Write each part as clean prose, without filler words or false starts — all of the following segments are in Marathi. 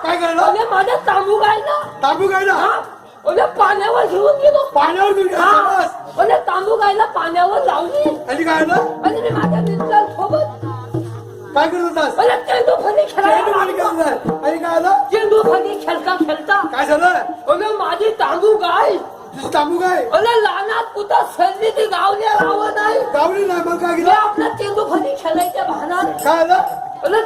काय करणार? माझ्या तांबू गायला तांबू गायला पाण्यावर घेऊन गेलो. पाण्यावर घेऊन गेला. तांबू गायला पाण्यावर लावली आणि काय ना आणि मी माझ्या मित्रां सोबत काय करत होतास? चेंडू फली खेळायला आणि काय आलं? चेंडू फली खेळता खेळता काय झालं? माझी तांबू गाय तुझी तांबू गाय लहानात कुठं सरली ती गावल्या राव नाही गावली नाही. मग काय मी केलं? आपल्या चेंडू फली खेळायच्या भानात काय आलं?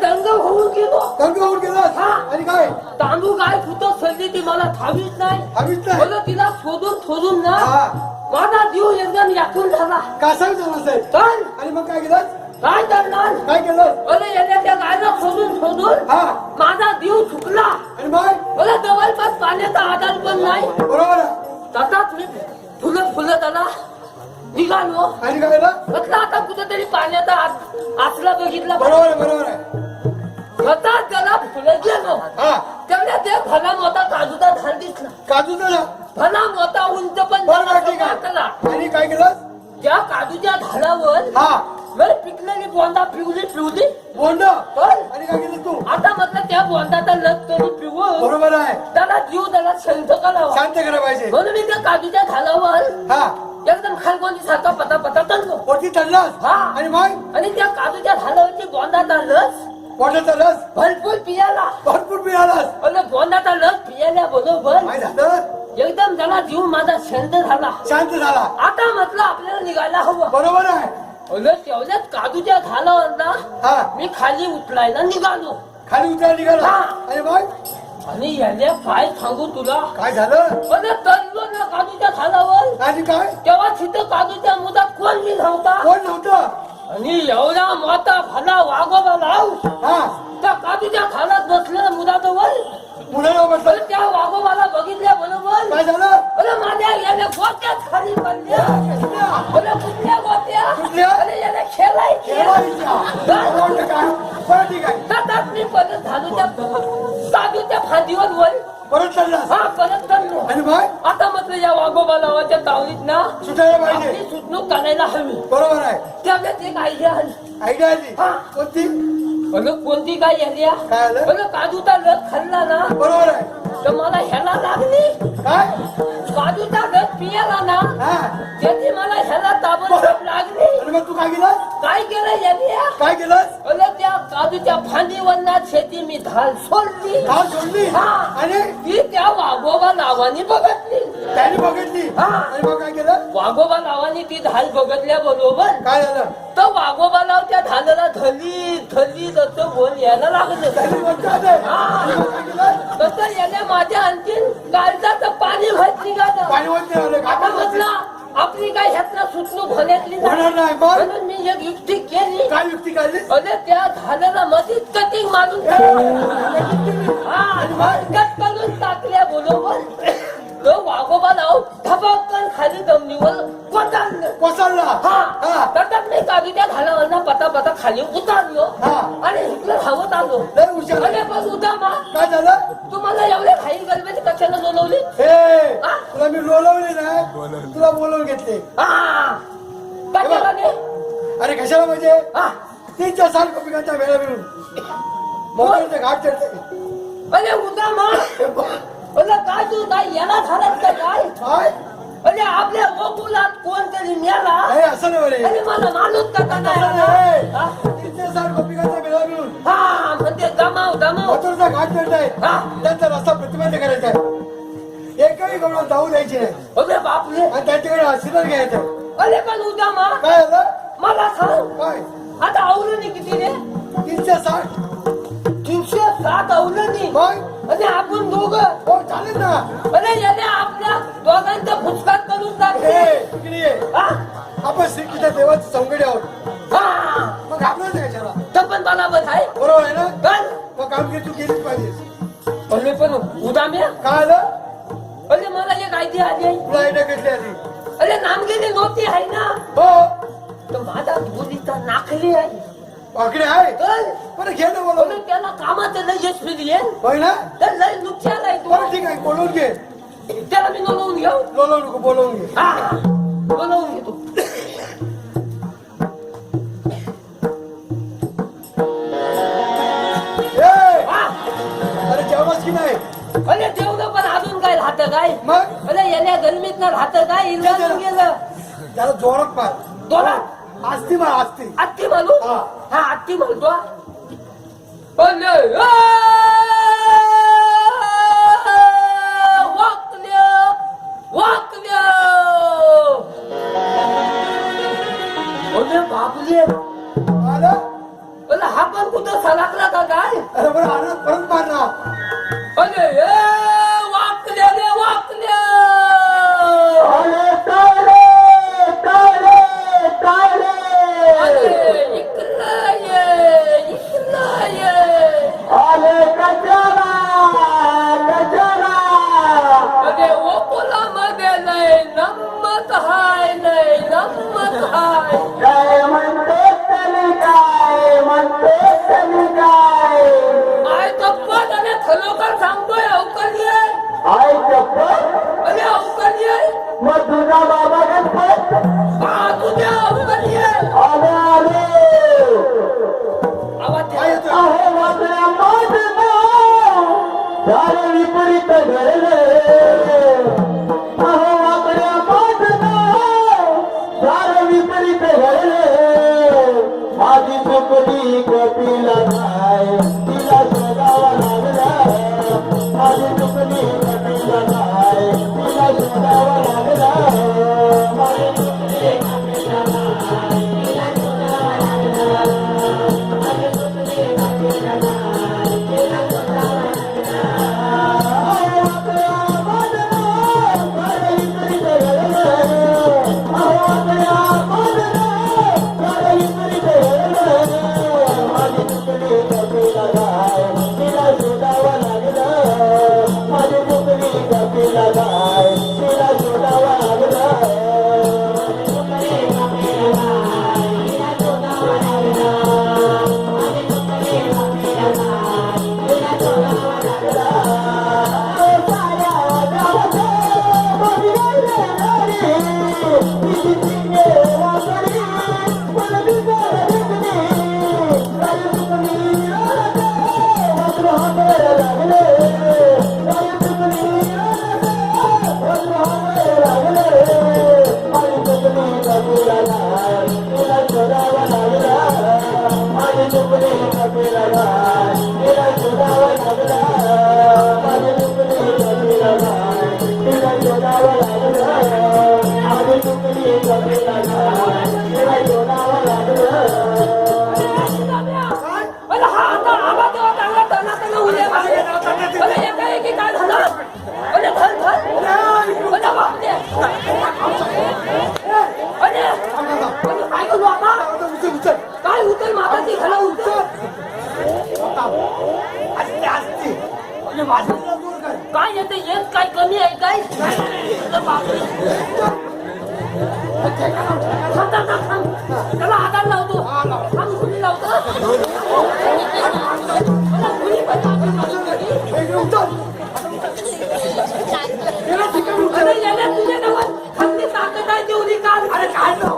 दंग होऊन गेलो. दंग होऊन गेलास? हा. आणि काय तांदूळ गाय कुठं सरली ती मला ठावीच नाही. हवीच नाही. तिला शोधून ना हा. माझा जीव एकदम यातून झाला. कासावी झाला साहेब. पण आणि मग काय केलं? काय करणार? काय केलं? याने त्या गायला शोधून हा. माझा जीव चुकला. आणि मग जवळपास पाण्याचा आधार पण नाही. बरोबर आहे. तसाच मी फुलं त्याला निघालो. आणि काय झालं? म्हटलं आता कुठेतरी पाण्याचा आसरा बघितला. बरोबर आहे. बरोबर आहे. स्वतः त्याला फुलं गेलो. हा. तेवढ्या ते भला मोठा काजूचा झाड दिसला. काजू झाला. भला मोठा उंच पण बरोबर ठीक त्याला. आहे. आणि काय केलं? त्या काजूच्या झाडावर हा. पिकलेली बोंदा पिवली बोंड. आणि काय केलं तू? आता म्हटलं त्या बोंडाचा लस तरी पिवू. बरोबर आहे. त्याला जीव त्याला शांत करावा. शांत करायला पाहिजे. म्हणून मी त्या काजूच्या झाडावर हा. एकदम खालगोनी सारखा पता तणलो. वरती चढलास? हा. आणि मग आणि त्या काजूच्या झाडावरची बोंडाचा लस बोंडाचा रस भरपूर पियाला. भरपूर पिळालास? आणि बोंडाचा लस पियाल्या बरोबर काय झालं? एकदम त्याला जीव माझा शांत झाला. शांत झाला. आता म्हटलं आपल्याला निघायला हवं. बरोबर आहे. तेवढ्यात काजूच्या झाडावर ना हा. मी खाली उतरायला निघालो. खाली उतरायला निघाला. हा. आणि मग आणि याने काय सांगू तुला? काय झालं? तळलो ना काजूच्या झाडावर. आणि काय? तेव्हा तिथं काजूच्या मुदात कोण मी नव्हता. कोण नव्हतं? आणि एवढा मोठा भला वाघोबा लाव हा. त्या काजूच्या झाडात बसलेला मुदाजवळ. मुलाला बसलं. त्या वाघोबाला बघितल्या बरोबर काय झालं? माझ्या याने गोट्यात खाली पडल्या. कुठल्या गोट्या? कुठल्या? याने खेळायच्या. बरं, काय? बरं, ठीक आहे. तसाच मी परत काजूच्या फांदीवर वर परत चढलास? परत चढलो. आणि मग आता म्हटलं या वाघोबा लावाच्या तावडीत ना सुटायला पाहिजे. आपली सुटणूक करायला हवी. बरोबर आहे. त्यावेळेस एक आयडिया आली. आयडिया आली. हा. कोणती? कोणती काय आयडिया? काय आलं? काजूचा रस खाल्ला ना बरोबर आहे. तर मला ह्याला लागली. काय? काजूचा रस पियाला ना हा. त्याची मला ह्याला ताबडतोब लागली. आणि मग तू काय केलं? काय केलं याने? काय केलंस? त्या काजूच्या फांदीवर शेती मी ढाल सोडली. धाव सोडली. हा. आणि ती त्या वाघोबा नावानी बघितली. त्याने बघितली. हा. आणि मग काय केलं? वाघोबा नावानी ती ढाल बघितल्या बरोबर काय झालं? तर वाघोबा नाव त्या ढालाला धली जसं बोल यायला लागलं. त्याने म्हणतात आहे. आणि मग काय केलं? तसं याने माझ्या आणखीन काळजाचं पाणी व्हायच निघालं. पाणी होत नाही आलं. आता म्हटलं आपली काय ह्यातनं सुटणूक होण्यातली नाही. होणार नाही. मग म्हणून मी एक युक्ती केली. काय युक्ती काढली? आणि त्या झाडाला मधीच कटिंग मारून कट करून टाकल्या बरोबर तो वाघोबा लावून धबाकन खाली जमिनीवर कोसळलं. कोसळला. हा. तसंच मी काजूच्या झाडावरनं पता खाली उतारलो. हा. आणि इकडे धावत आलो. लय हुशार. अरे पण उदामा काय झालं? तुम्हाला एवढे खाईल गरबेची कशाला बोलवली? हे हा? तुला मी बोलवले नाही, तुला बोलवून घेतले. कशाला नाही? अरे कशाला म्हणजे? हा. 3-4 पिकांच्या वेळा मिळून मोठे घाट चढते. अरे उदामा काय तू काय याला झालात का काय? काय? अरे आपल्या गोकुलात कोणतरी मेला. नाही असं नाही बरे. अरे मला माणूस का नाही? 3-4 पिकांच्या वेळा मिळून हा म्हणजे जमाव मथुरचा घाट चढताय. त्यांचा रस्ता प्रतिबंध करायचा आहे. एकही गवळा जाऊ द्यायची नाही. अरे बापरे. आणि त्यांच्याकडे आशीर्वाद घ्यायचा. अरे पण उदामा काय झालं? मला सांग काय? आता आवरून किती रे? 360. 307 अवलंदी मग आणि आपण दोघं हो चालेल ना. अरे याने आपल्या दोघांचा फुसकाट करून टाकले ए, इकडे ये. हा? आपण श्रीकृष्ण देवाचे संगडी आहोत. हा. मग घाबरायचं कशाला? तर पण मला बस आहे बरोबर आहे ना? पण मग कामगिरी तू केलीच पाहिजे. अरे पण उदाम्या काय आलं? अरे मला एक आयडिया आली आहे. तुला आयडिया कसली आली? अरे नामगिरी नव्हती आहे ना हो तर माझा धोनीचा नाकली आहे आकडे आहे. तर बरं घे ना बोलवून. म्हणून त्याला कामाचं लय यश मिळेल होय ना? तर लय नुकसान आहे बरं तू ठीक आहे बोलवून घे. त्याला मी नोंदवून घेऊ बोलवून नको बोलवून घे. हा बोलवून घेतो ए, हा अरे जेवणाच की नाही? अरे जेवलं पण अजून काय राहतं काय मग अरे याला गरमीत ना राहतं काय इंद्राजून गेलं त्याला जोरात पार. दोला आस्ती मार आस्ती. आत्ती म्हणू हा. हा आत्ती म्हणतो अरे वाकल्या बाबुले आलं? अरे हा पण कुठं सलाकला का काय अरे बरं आलं परत मार ना. अरे वाकल्या रे वाकल्या अरे इकडं ये इकडं ये अरे ओकोला मध्ये नाही नम्मत हाय नाही नम्मत हाय आय चप्पल आणि खरोखर सांगतोय अवकाळी आहे अरे अवकाळी आहे तुझा बाबा गणपत हा तुझ्या अवकाळी आहे आले आले आवाज काय द्या. येतोय? आहे वाकड्या माझं सारे विपरीत घडले आहे वाकड्या माझं सारे विपरीत घडले माझी चुकली कपिला काय तिला शोधावा लागला माझी चुकली कपिला काय तिला शोधावा लागला माझी चुकली कपिला काय तिला शोधावा लागला माझी चुकली कपिला काय तिला शोधावा लागला आहे वाकड्या माझं सारे विपरीत घडले आहे वाकड्या माझं सारे विपरीत घडले माझी चुकली कपिला काय तिला शोधावा लागला माझी चुकली कपिला काय तिला शोधावा लागला माझी चुकली कपिला काय तिला शोधावा लागला माझी चुकली कपिला काय तिला शोधावा लागला साऱ्या गावात माझी गाडी तिची चिंगे वाकडी मला दिसायला दिसली माझी चुकली वस्त्र हाताला लागले माझी चुकली वस्त्र हाताला लागले माझी चुकली कपिला काय तिला शोधावा लागला माझी चुकली कपिला काय तिला शोधावा लागला माझी चुकली कपिला काय तिला शोधावा लागला माझी चुकली कपिला काय तिला शोधावा लागला अरे हा आता आवाज देवा चांगला टनाटन उद्या बाहेर. अरे एकाएकी काय झालं अरे धर धर अरे बापरे अरे अरे काय करू आता उचल उचल. काय उतर माताची घाला उतर आस्ती आस्ती. अरे माझं तुला जोर काय? काय येते येत काय कमी आहे काय अरे बापरे थांब थांब थांब थांब त्याला आधार लावतो थांब गुली लावतो मला गुली पाहिजे इकडे उचल. गेला ठिकाणी उचल. अरे याला तुझ्या नावात खाल्ली ताकद आहे तेवढी काल अरे काय नाव?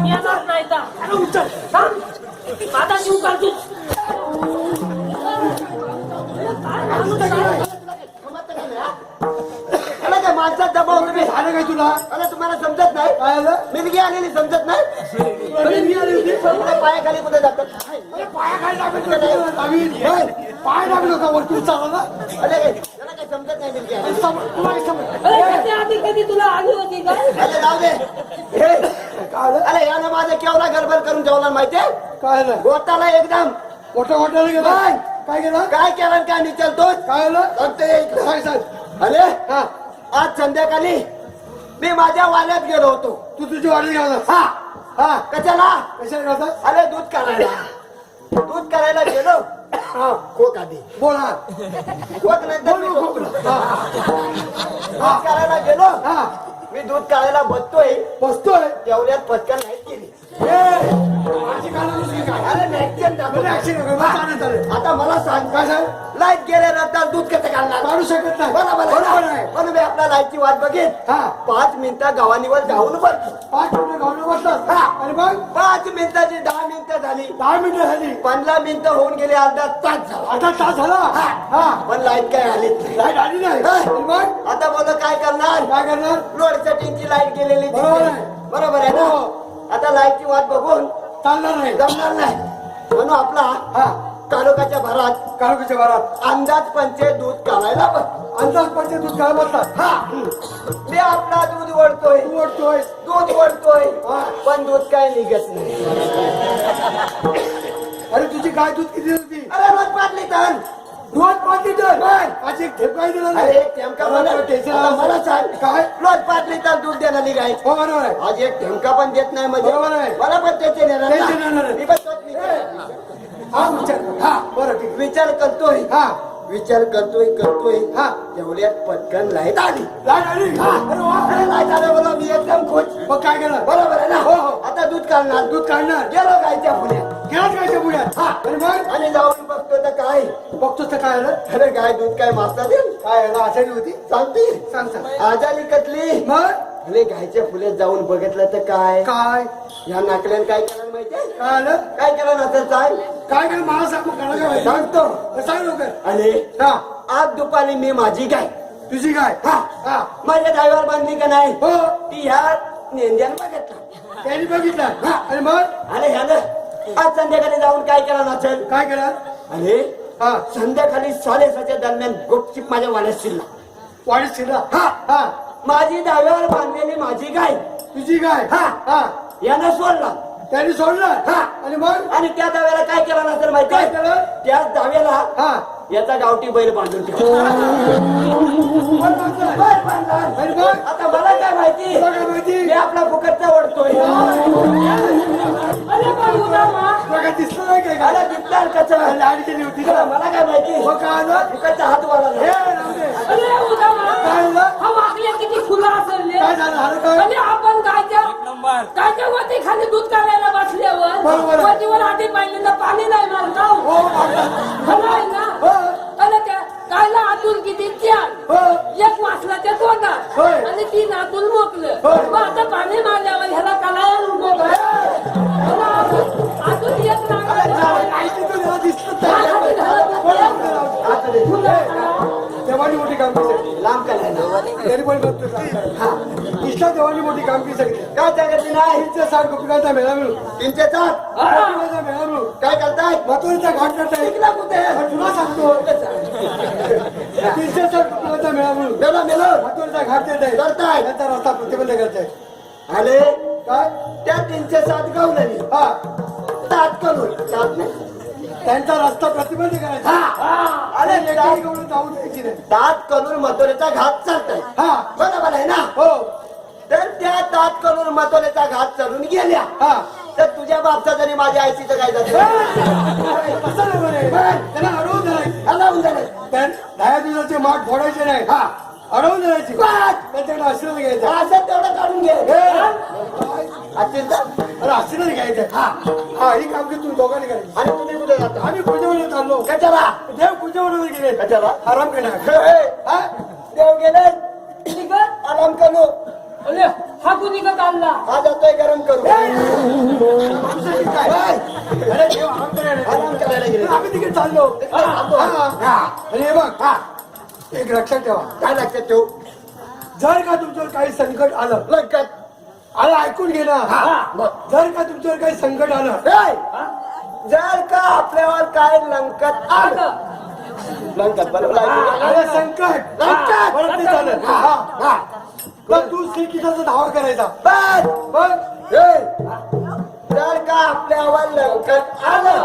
येणार नाही का अरे उचल. थांब आता जीव काढतो काय माणूस आहे? अरे त्या माणसात दबाव तुम्ही झालं काय तुला? अरे तुम्हाला समजत नाही काय आलं? मिलगी आलेली समजत नाही अरे मी आली होती. पुढे पायाखाली कुठे जातात अरे पायाखाली दाबीत होतं. दाबीत. होय. पाय दाबीत होता वर तू चालला ना? अरे त्याला काही समजत नाही मिलगी आलेली. तुला काय समज? अरे कधी आधी कधी तुला आली होती काय अरे जाऊ दे हे, काय आलं? अरे यानं माझं केवढा गडबड करून ठेवला माहितीये काय आलं? गोटाला एकदम मोठा मोठ्याने गेला नाही. काय गेला काय केलं आणि काय निचल तो काय आलं सांग सांग अरे हा आज संध्याकाळी मी माझ्या वाल्यात गेलो होतो. तू तुझी वाढली घालत हा हा कशाला? कशाला घालतात अरे दूध करायला गेलो. हा खोक आधी बोल हा खोक नंतर मी बोल खोकलो. हा दूध करायला गेलो. हा मी दूध काढायला बसतोय बसतोय तेवढ्यात पटकन लाईट गेली. माझी काढून दुसरी काय अरे ऍक्सिडेंट म्हणजे ऍक्सिडेंट वगैरे मग चालेल चालेल आता मला सांग काय सांग लाईट गेल्यानंतर दूध कसं काढणार? काढू शकत नाही बरोबर बरोबर आहे आहे म्हणून मी आपल्या लाईटची वाट बघेन. हा 5 मिनिटं गावानीवर जाऊन बसतो. 5 मिनिटं घालून बसतात हा. आणि मग 5 मिनिटाची 10 मिनिटं झाली. 10 मिनिटं झाली 15 मिनिटं होऊन गेले. अर्धा तास झाला. आता तास झाला हा पण लाईट काय आलीच नाही. लाईट आली नाही हा. आणि मग आता बोल काय करणार? काय करणार लोड सेटिंगची लाईट गेलेली दिसते. बरोबर आहे. बरोबर आहे ना? हो. आता लाईटची वाट बघून चालणार नाही जमणार नाही म्हणून आपला हा तालुक्याच्या भरात काळोखीच्या भरात अंदाज पंचे दूध काढायला बस. अंदाज पडते दूध काय बसतात हा मी आपला दूध ओढतोय. तू ओढतोय दूध ओढतोय हा. पण दूध काय निघत नाही. अरे तुझी गाय दूध किती देते अरे रोज 5 लिटर. रोज 5 लिटर आज एक ठेप काय दिला अरे ठेमका टेन्शन मला सांग काय रोज 5 लिटर दूध देणारी गाय हो बरोबर आहे आज एक ठेमका पण देत नाही म्हणजे बरोबर आहे. मला पण त्याचे टेन्शन येणार नाही. मी पण तोच विचार हा विचार कर. हा बरं ठीक आहे. विचार करतोय हा करतोय हा तेवढ्यात पटकन लाईट आली. लाईट आली अरे वा अरे लाईट आलं बोला मी एकदम खुश. मग काय करणार बरोबर आहे ना? हो, हो. आता दूध काढणार. दूध काढणार गेलो गायच्या पुण्यात गेलाच गायच्या पुढ्यात हा. आणि मग आणि जाऊन बघतो तर काय बघतोस तर काय आलं अरे गाय दूध काय मागता देईल काय आलं आषाढी होती सांगते सांग सांग आजारी कटली. मग अरे गायच्या फुल्यात जाऊन बघितलं तर काय काय या नाकल्यानं काय केलं माहितीये? काय आलं काय केलं नसेल सांग. काय काय मला सांग मग काय माहिती सांगतो. सांग लवकर अरे हा आज दुपारी मी माझी गाय तुझी गाय हा हा माझ्या ड्रायव्हर बांधली का नाही हो ती ह्या नेंद्यानं बघितला. त्यांनी बघितला आणि मग अरे ह्यानं आज संध्याकाळी जाऊन काय केलं नसेल. काय केलं अरे हा संध्याकाळी 6:30च्या दरम्यान गुपचूप माझ्या वाड्यात शिरला. वाढीत शिरला हा हा माझी डाव्यावर बांधलेली माझी गाय तुझी गाय हा. हा यानं सोडला. त्यांनी सोडलं हा. आणि मग आणि त्या दाव्याला काय केलं नसेल माहिती काय आहे? केलं त्याच दाव्याला हा याचा गावठी बैल बांधून ठेवला. कोण बांधलं? बैल बांधला. आणि मग आता मला काय माहिती तुला काय माहिती मी आपला फुकटचा ओढतोय. अरे पण उदामा तुला काय दिसलं नाही काय मला दिसणार कसं लाईट गेली होती ना मला काय माहिती मग काय आलं फुकटचा हात वाला हे राहू दे. अरे उदामा काय झालं हा वाकल्या किती खुला असेल रे. काय झालं आलं काय म्हणजे आपण गायच्या वरती खाली दूध काढायला बसल्यावर बरोबर आहे. वरतीवर आधी पहिल्यांदा पाणी नाही मारता हो मारतात. खरं आहे ना हो आणि त्या गायला आतून किती 4 हो एक वाचला त्या तोंडात होय. आणि 3 आतून मोकलं होय. मग आता पाणी मारल्यावर ह्याला कलाया मोकलं आतून एक लाईट तर त्याला दिसलं नाही. देवानी मोठी कामगिरी सांगितली लांब करायला तरी पण बघतो इष्टा देवानी मोठी कामगिरी सांगितली काय सांगितली नाही 360 गोपिकांचा मेळा मिळून 307 गोपिकांचा मेळा मिळून काय करताय मथुरेचा घाट करताय शिकला कुठे तुला सांगतो 360 गोपिकांचा मेळा मिळून मेलो मेलो मथुरेचा घाट देत आहे करताय त्यांचा रस्ता प्रतिबंध करताय आले काय त्या 307 गावలని हा 7 करून 7 नाही त्यांचा रस्ता प्रतिबंध करायचा अरे एकाही गवळण जाऊ द्यायची नाही 7 करून मथुरेचा घाट चालताय हा बरोबर आहे ना हो तर त्या 7 करून मथुरेचा घाट चढून गेल्या हा तर तुझ्या बापचा जरी माझ्या आईचं काय जातं असं नाही बरे त्यांना अडवून धरायची हलावून झालं दहा दिवसाचे माठ फोडायचे नाही हा अडवून धरायची त्यांच्याकडे आशीर्वाद घ्यायचा असं तेवढं काढून घे आशीर्वाद अरे आशीर्वाद घ्यायचा हा हा ही कामगिरी तुम्ही दोघांनी करायची आणि तुम्ही कुठे जाता आम्ही पूजेवर चाललो कशाला देव पूजेवर गेले कशाला आराम करणार हा देव गेले निघत आराम करू अरे हा कुणी का काढला हा जातोय गरम करू तुझं काय अरे देव आराम करणार आराम करायला गेले आम्ही तिकडे चाललो हा, हा. आणि हे बघ हा एक लक्षात ठेवा काय लक्षात ठेवू जर का तुमच्यावर काही संकट आलं लक्षात आलं ऐकून घे ना जर का तुमच्यावर काही संकट आलं जर का आपल्यावर काय लंकत आलं लंकत बरोबर आलं संकट लंकत परत ते झालं हा हा तर तू श्रीकृष्णाचा धावा करायचा बस बघ जर जर का आपल्यावर लवकर आलं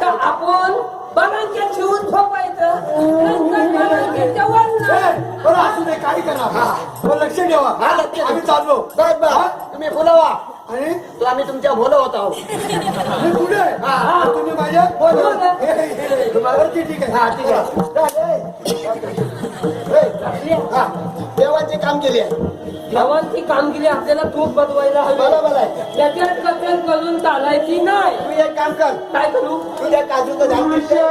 तर आपण बनांच्या शिवून झोपायचं नंतर बनांच्या वळण. बरं असू दे काही करा पण लक्ष ठेवा हा, लक्ष ठेवा. आम्ही चाललो बर बर हा? तुम्ही बोलवा आणि तो आम्ही तुमच्या बोलवत आहोत मी कुठे आहे? तुम्ही माझ्या वरती ठीक आहे हा ठीक आहे हा, देवाचे काम केले आहे देवांची कामगिरी आपल्याला खूप बदवायला हवी. बरोबर आहे त्याच्यात कथन करून चालायची नाही. तुम्ही एक काम कर काय करू? तुझ्या काजूचं झाड दिसतंय?